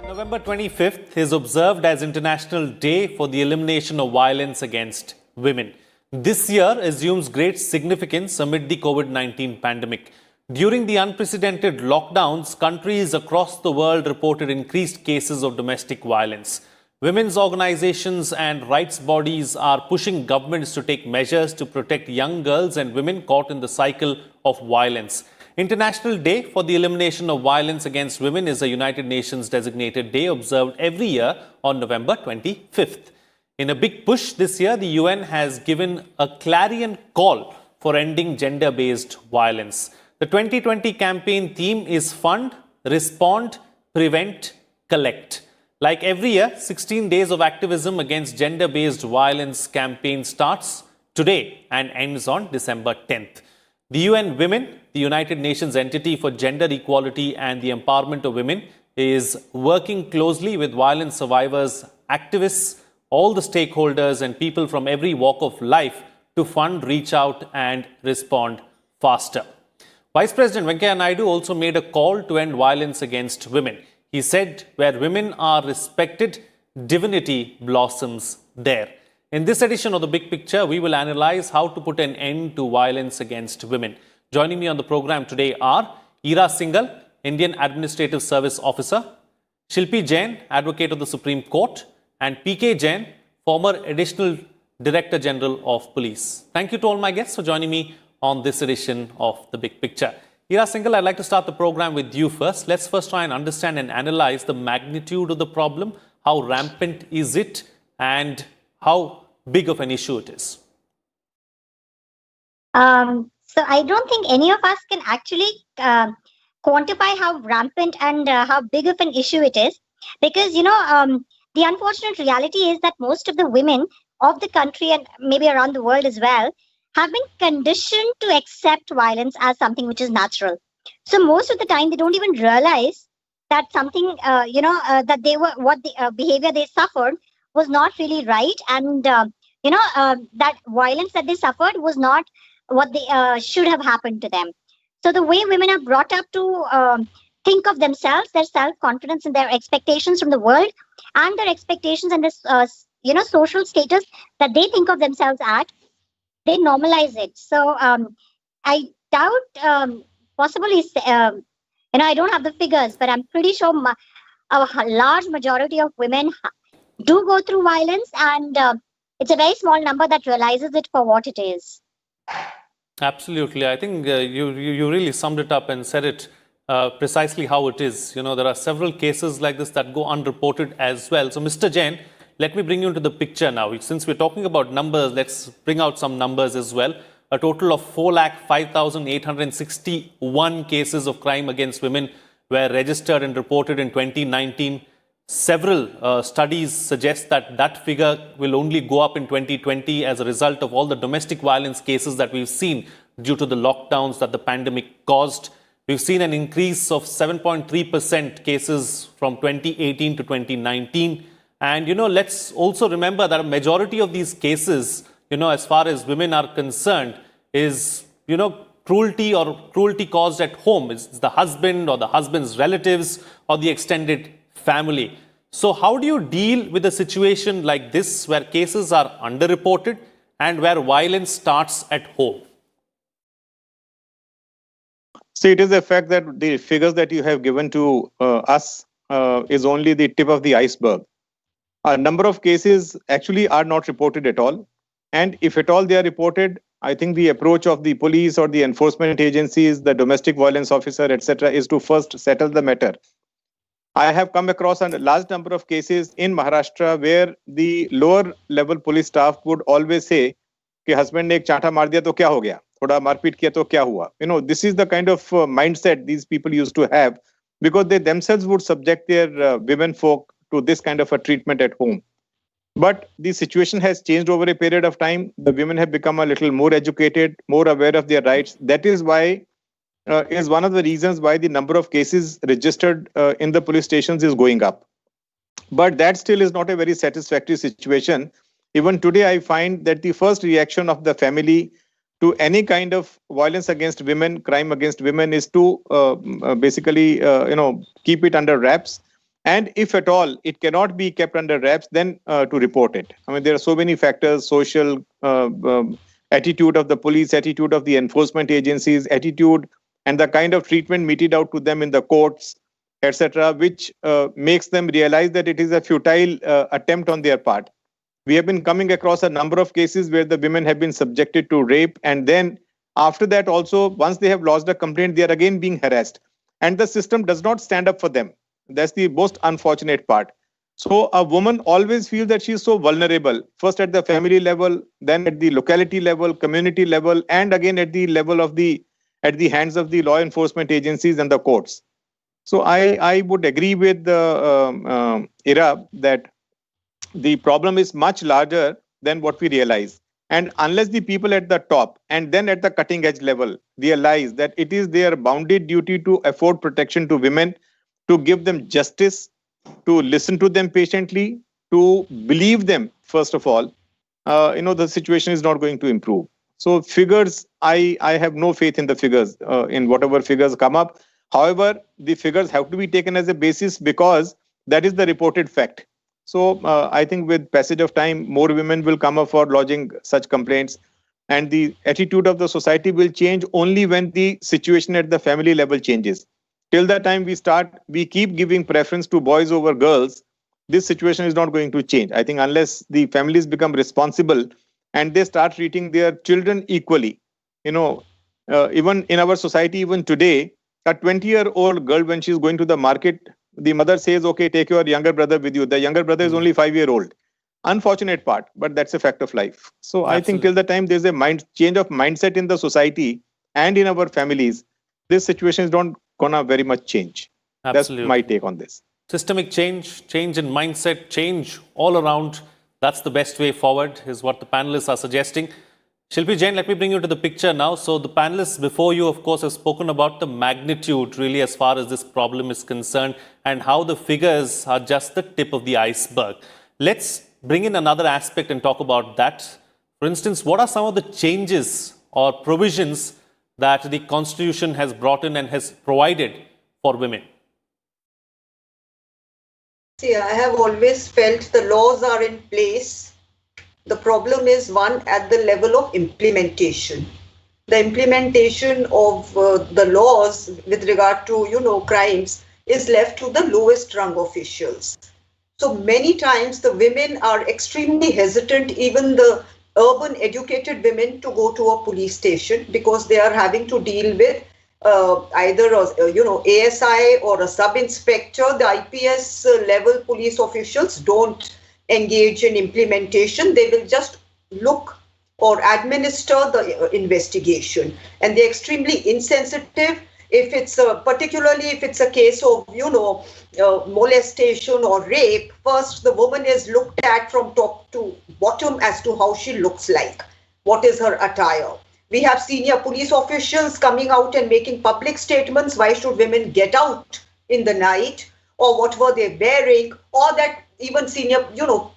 November 25th is observed as International Day for the Elimination of Violence Against Women. This year assumes great significance amid the COVID-19 pandemic. During the unprecedented lockdowns, countries across the world reported increased cases of domestic violence. Women's organizations and rights bodies are pushing governments to take measures to protect young girls and women caught in the cycle of violence. International Day for the Elimination of Violence Against Women is a United Nations designated day observed every year on November 25th. In a big push this year, the UN has given a clarion call for ending gender-based violence. The 2020 campaign theme is Fund, Respond, Prevent, Collect. Like every year, 16 days of activism against gender-based violence campaign starts today and ends on December 10th. The UN Women, the United Nations entity for gender equality and the empowerment of women, is working closely with violence survivors, activists, all the stakeholders and people from every walk of life to fund, reach out and respond faster. Vice President Venkaiah Naidu also made a call to end violence against women. He said, where women are respected, divinity blossoms there. In this edition of The Big Picture, we will analyze how to put an end to violence against women. Joining me on the program today are Ira Singhal, Indian Administrative Service Officer, Shilpi Jain, Advocate of the Supreme Court, and PK Jain, former Additional Director General of Police. Thank you to all my guests for joining me on this edition of The Big Picture. Ira Singhal, I'd like to start the program with you first. Let's first try and understand and analyze the magnitude of the problem. How rampant is it and how big of an issue it is? So I don't think any of us can actually quantify how rampant and how big of an issue it is, because the unfortunate reality is that most of the women of the country and maybe around the world as well have been conditioned to accept violence as something which is natural. So most of the time they don't even realize that something that they were behavior they suffered was not really right, and that violence that they suffered was not what they should have happened to them. So the way women are brought up to think of themselves, their self-confidence and their expectations from the world, and their expectations and this social status that they think of themselves at, they normalize it. So I doubt, possibly, I don't have the figures, but I'm pretty sure a large majority of women do go through violence, and it's a very small number that realizes it for what it is. Absolutely. I think you really summed it up and said it precisely how it is. There are several cases like this that go unreported as well. So, Mr. Jain, let me bring you into the picture now. Since we're talking about numbers, let's bring out some numbers as well. A total of 4,05,861 cases of crime against women were registered and reported in 2019. Several studies suggest that that figure will only go up in 2020 as a result of all the domestic violence cases that we've seen due to the lockdowns that the pandemic caused. We've seen an increase of 7.3% cases from 2018 to 2019. And, let's also remember that a majority of these cases, as far as women are concerned, is, cruelty caused at home. It's the husband or the husband's relatives or the extended family. So how do you deal with a situation like this where cases are underreported and where violence starts at home? See, it is a fact that the figures that you have given to us is only the tip of the iceberg. A number of cases actually are not reported at all. And if at all they are reported, I think the approach of the police or the enforcement agencies, the domestic violence officer, etc., is to first settle the matter. I have come across a large number of cases in Maharashtra where the lower level police staff would always say, कि husband ने एक चांटा मार दिया तो क्या हो गया? थोड़ा मारपीट किया तो क्या हुआ? This is the kind of mindset these people used to have, because they themselves would subject their women folk to this kind of a treatment at home. But the situation has changed over a period of time. The women have become a little more educated, more aware of their rights. That is why is one of the reasons why the number of cases registered in the police stations is going up. But that still is not a very satisfactory situation. Even today, I find that the first reaction of the family to any kind of violence against women, crime against women, is to basically, keep it under wraps. And if at all it cannot be kept under wraps, then to report it. I mean, there are so many factors: social attitude of the police, attitude of the enforcement agencies, attitude and the kind of treatment meted out to them in the courts, etc., which makes them realize that it is a futile attempt on their part. We have been coming across a number of cases where the women have been subjected to rape, and then after that also, once they have lodged a complaint, they are again being harassed, and the system does not stand up for them. That's the most unfortunate part. So a woman always feels that she is so vulnerable, first at the family level, then at the locality level, community level, and again at the level of at the hands of the law enforcement agencies and the courts. So I would agree with Ira that the problem is much larger than what we realize. And unless the people at the top and then at the cutting edge level realize that it is their bounded duty to afford protection to women, to give them justice, to listen to them patiently, to believe them, first of all, the situation is not going to improve. So figures, I have no faith in the figures, in whatever figures come up. However, the figures have to be taken as a basis because that is the reported fact. So I think with passage of time, more women will come up for lodging such complaints. And the attitude of the society will change only when the situation at the family level changes. Till the time we keep giving preference to boys over girls, this situation is not going to change. I think unless the families become responsible and they start treating their children equally. Even in our society, even today, a 20-year-old girl, when she's going to the market, the mother says, okay, take your younger brother with you. The younger brother is only 5-year-old. Unfortunate part, but that's a fact of life. So absolutely. I think till the time there's a change of mindset in the society and in our families, this situation is not gonna very much change. Absolutely. That's my take on this. Systemic change in mindset, change all around. That's the best way forward, is what the panelists are suggesting. Shilpi Jain, let me bring you to the picture now. So the panelists before you, of course, have spoken about the magnitude, really, as far as this problem is concerned, and how the figures are just the tip of the iceberg. Let's bring in another aspect and talk about that. For instance, what are some of the changes or provisions that the Constitution has brought in and has provided for women? See, I have always felt the laws are in place. The problem is one at the level of implementation. The implementation of the laws with regard to, crimes is left to the lowest rung officials. So many times the women are extremely hesitant, even the urban educated women, to go to a police station because they are having to deal with either ASI or a sub-inspector. The IPS level police officials don't engage in implementation. They will just look or administer the investigation, and they're extremely insensitive. If it's particularly if it's a case of molestation or rape, first the woman is looked at from top to bottom as to how she looks like, what is her attire. We have senior police officials coming out and making public statements. Why should women get out in the night, or what were they wearing, or that even senior,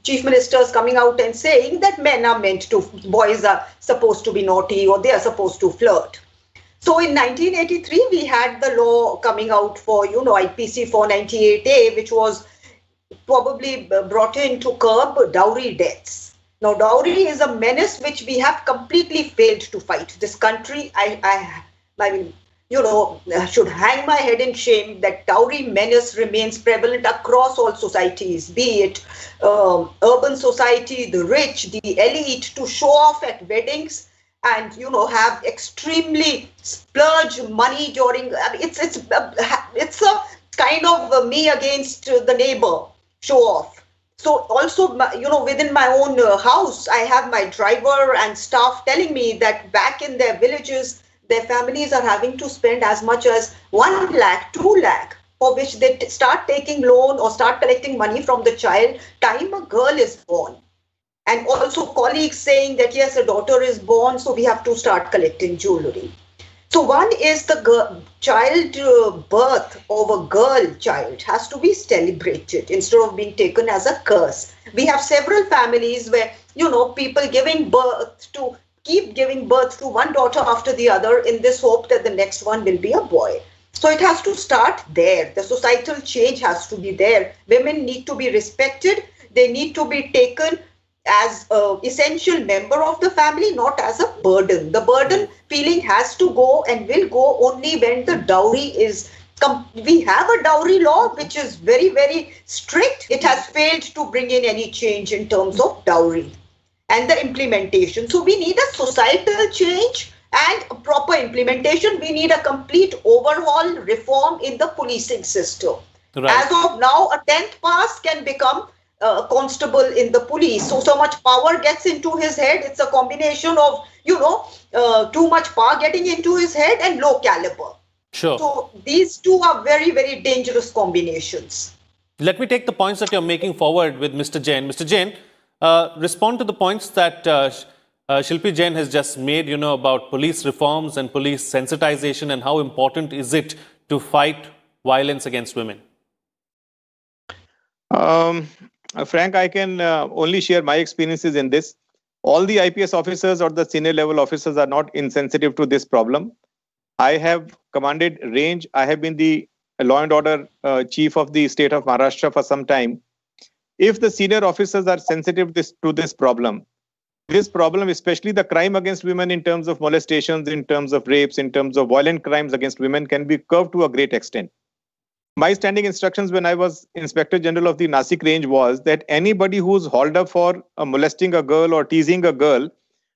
chief ministers coming out and saying that boys are supposed to be naughty or they are supposed to flirt. So in 1983, we had the law coming out for, IPC 498A, which was probably brought in to curb dowry deaths. Now, dowry is a menace which we have completely failed to fight. This country, I should hang my head in shame that dowry menace remains prevalent across all societies, be it urban society, the rich, the elite, to show off at weddings and have extremely splurge money during. It's a kind of me against the neighbor show off. So also, within my own house, I have my driver and staff telling me that back in their villages, their families are having to spend as much as 1 lakh, 2 lakh, for which they start taking loan or start collecting money from the child time a girl is born. And also colleagues saying that, yes, a daughter is born, so we have to start collecting jewelry. So one is the child birth of a girl child has to be celebrated instead of being taken as a curse. We have several families where, people keep giving birth to one daughter after the other in this hope that the next one will be a boy. So it has to start there. The societal change has to be there. Women need to be respected. They need to be taken as an essential member of the family, not as a burden. The burden feeling has to go and will go only when the dowry is. We have a dowry law which is very, very strict. It has failed to bring in any change in terms of dowry and the implementation. So we need a societal change and proper implementation. We need a complete overhaul reform in the policing system. Right. As of now, a 10th pass can become a constable in the police. So much power gets into his head. It's a combination of, too much power getting into his head and low caliber. Sure. So these two are very, very dangerous combinations. Let me take the points that you're making forward with Mr. Jain. Mr. Jain, respond to the points that Shilpi Jain has just made, about police reforms and police sensitization, and how important is it to fight violence against women? Frank, I can only share my experiences in this. All the IPS officers or the senior level officers are not insensitive to this problem. I have commanded range. I have been the law and order chief of the state of Maharashtra for some time. If the senior officers are sensitive to this problem, especially the crime against women in terms of molestations, in terms of rapes, in terms of violent crimes against women, can be curbed to a great extent. My standing instructions when I was Inspector General of the Nasik range was that anybody who's hauled up for molesting a girl or teasing a girl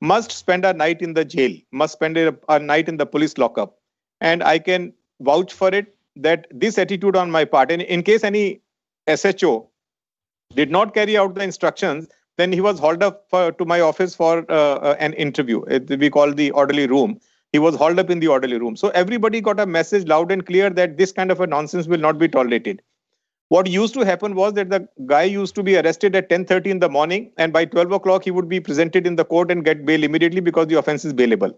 must spend a night in the jail, must spend a night in the police lockup. And I can vouch for it that this attitude on my part, and in case any SHO did not carry out the instructions, then he was hauled up to my office for an interview. We call the orderly room. He was hauled up in the orderly room. So everybody got a message loud and clear that this kind of a nonsense will not be tolerated. What used to happen was that the guy used to be arrested at 10:30 in the morning, and by 12 o'clock he would be presented in the court and get bail immediately because the offense is bailable.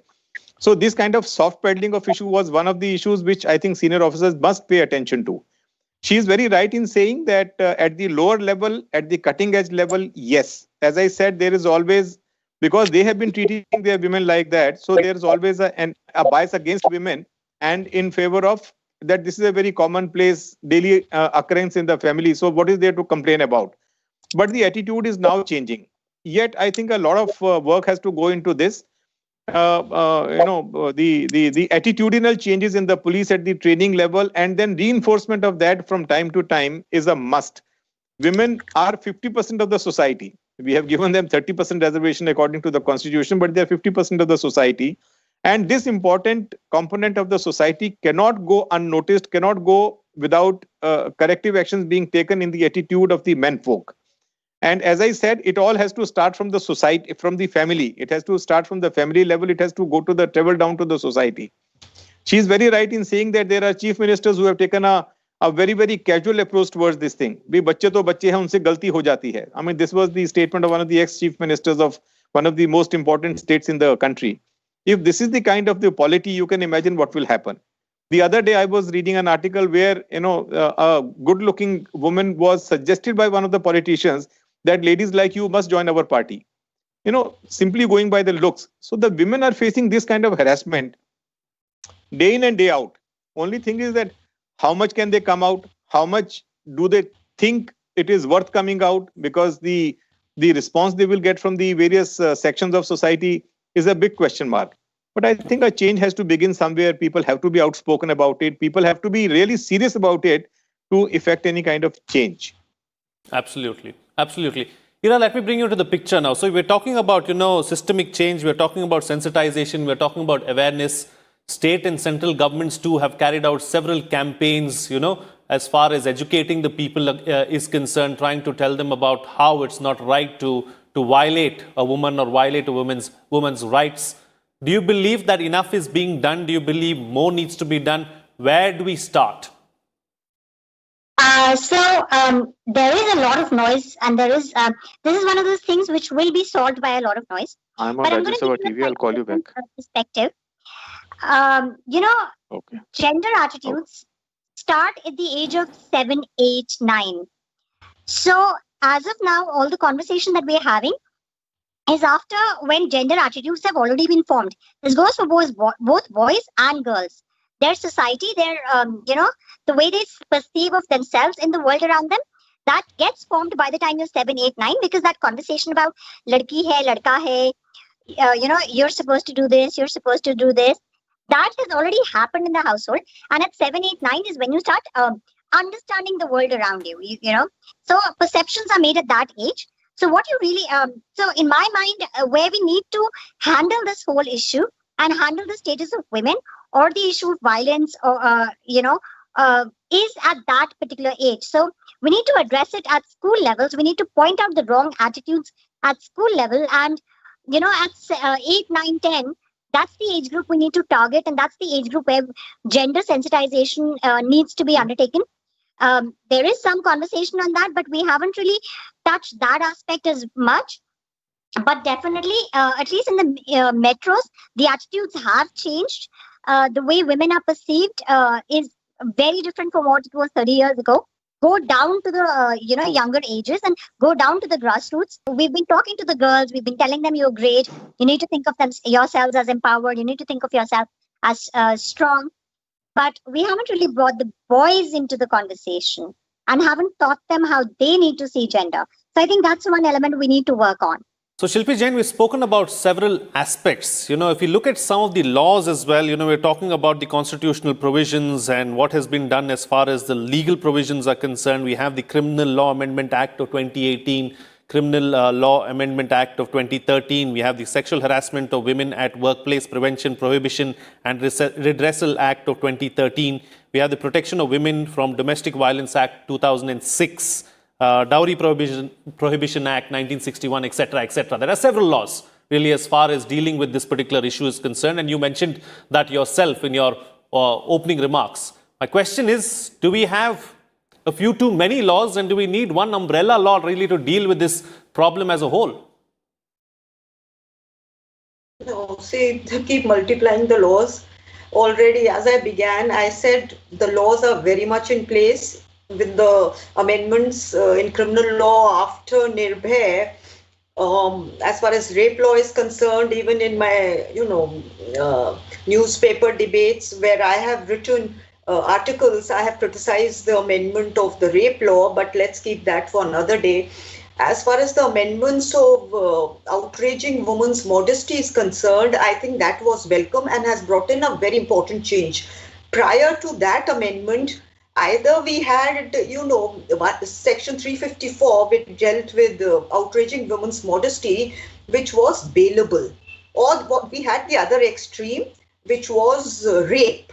So this kind of soft peddling of issue was one of the issues which I think senior officers must pay attention to. She is very right in saying that at the lower level, at the cutting edge level, yes. As I said, there is always, because they have been treating their women like that, so there is always a bias against women and in favor of that this is a very commonplace daily occurrence in the family. So what is there to complain about? But the attitude is now changing. Yet I think a lot of work has to go into this. The attitudinal changes in the police at the training level and then reinforcement of that from time to time is a must. Women are 50% of the society. We have given them 30% reservation according to the constitution, but they are 50% of the society. And this important component of the society cannot go unnoticed, cannot go without corrective actions being taken in the attitude of the menfolk. And as I said, it all has to start from the society, from the family. It has to start from the family level. It has to go to the travel down to the society. She is very right in saying that there are chief ministers who have taken a very, very casual approach towards this thing. Bhi bacche to bacche hai, unse galti ho jati hai. I mean, this was the statement of one of the ex-chief ministers of one of the most important states in the country. If this is the kind of the polity, you can imagine what will happen. The other day, I was reading an article where, a good-looking woman was suggested by one of the politicians that ladies like you must join our party. Simply going by the looks. So the women are facing this kind of harassment day in and day out. Only thing is that how much can they come out? How much do they think it is worth coming out? Because the response they will get from the various sections of society is a big question mark. But I think a change has to begin somewhere. People have to be outspoken about it. People have to be really serious about it to effect any kind of change. Absolutely. Absolutely. Ira, let me bring you to the picture now. So we're talking about, systemic change. We're talking about sensitization. We're talking about awareness. State and central governments too have carried out several campaigns, as far as educating the people is concerned, trying to tell them about how it's not right to violate a woman or violate a woman's rights. Do you believe that enough is being done? Do you believe more needs to be done? Where do we start? There is a lot of noise, and this is one of those things which will be solved by a lot of noise. I'm on Rajya Sabha TV. I'll call you back. Perspective. Okay. Gender attitudes start at the age of 7, 8, 9. So as of now, all the conversation that we're having is after when gender attitudes have already been formed. This goes for both boys and girls. their society, their, the way they perceive of themselves in the world around them, that gets formed by the time you're 7, 8, 9, because that conversation about ladki hai, ladka hai, you're supposed to do this, you're supposed to do this, that has already happened in the household. And at 7, 8, 9 is when you start understanding the world around you, So perceptions are made at that age. So what you really, so in my mind, where we need to handle this whole issue and handle the status of women or the issue of violence, or is at that particular age. So we need to address it at school levels. We need to point out the wrong attitudes at school level, and at 8, 9, 10, that's the age group we need to target, and that's the age group where gender sensitization needs to be undertaken. There is some conversation on that, but we haven't really touched that aspect as much. But definitely, at least in the metros, the attitudes have changed. The way women are perceived is very different from what it was 30 years ago. Go down to the younger ages and go down to the grassroots. We've been talking to the girls. We've been telling them you're great. You need to think of yourselves as empowered. You need to think of yourself as strong. But we haven't really brought the boys into the conversation and haven't taught them how they need to see gender. So I think that's one element we need to work on. So Shilpi Jain, we've spoken about several aspects. If you look at some of the laws as well, we're talking about the constitutional provisions and what has been done as far as the legal provisions are concerned. We have the Criminal Law Amendment Act of 2018, Criminal Law Amendment Act of 2013. We have the Sexual Harassment of Women at Workplace Prevention, Prohibition and Redressal Act of 2013. We have the Protection of Women from Domestic Violence Act 2006. Dowry Prohibition Act 1961, etc., etc. There are several laws really as far as dealing with this particular issue is concerned, and you mentioned that yourself in your opening remarks. My question is, do we have a few too many laws, and do we need one umbrella law really to deal with this problem as a whole? No, see, to keep multiplying the laws. Already, as I began, I said the laws are very much in place. With the amendments in criminal law after Nirbhay, as far as rape law is concerned, even in my, newspaper debates where I have written articles, I have criticized the amendment of the rape law, but let's keep that for another day. As far as the amendments of outraging women's modesty is concerned, I think that was welcome and has brought in a very important change. Prior to that amendment, either we had, Section 354, which dealt with outraging women's modesty, which was bailable, or what we had the other extreme, which was rape.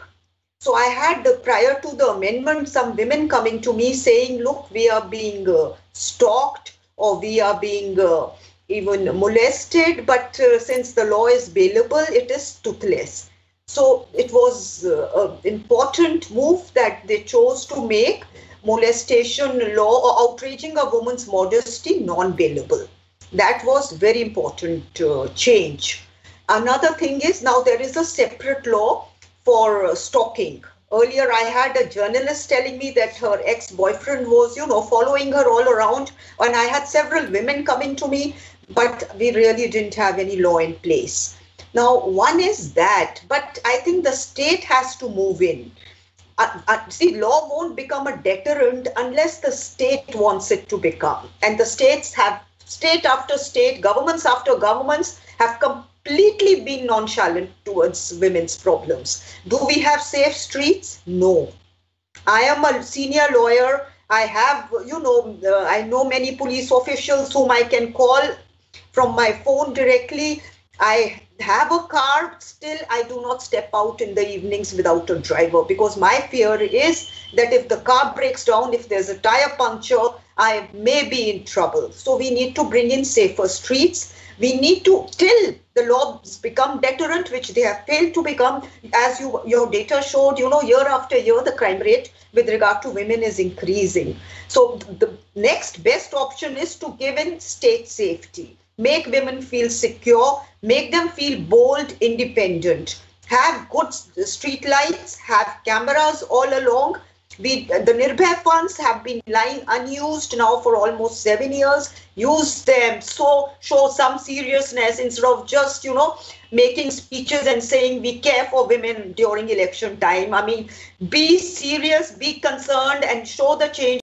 So I had, prior to the amendment, some women coming to me saying, look, we are being stalked, or we are being even molested, but since the law is bailable, it is toothless. So it was an important move that they chose to make molestation law or outraging a woman's modesty non-bailable. That was very important change. Another thing is, now there is a separate law for stalking. Earlier, I had a journalist telling me that her ex-boyfriend was, following her all around, and I had several women coming to me, but we really didn't have any law in place. Now, one is that, but I think the state has to move in. See, law won't become a deterrent unless the state wants it to become. And the states have, state after state, governments after governments have completely been nonchalant towards women's problems. Do we have safe streets? No. I am a senior lawyer. I have, I know many police officials whom I can call from my phone directly. I have a car, still I do not step out in the evenings without a driver, because my fear is that if the car breaks down, if there's a tire puncture, I may be in trouble. So we need to bring in safer streets. We need to, till the laws become deterrent, which they have failed to become, as your data showed, year after year, the crime rate with regard to women is increasing. So the next best option is to give in state safety. Make women feel secure, make them feel bold, independent, have good street lights, have cameras all along, The Nirbhay funds have been lying unused now for almost 7 years. Use them, so show some seriousness instead of just, making speeches and saying we care for women during election time. I mean, be serious, be concerned, and show the change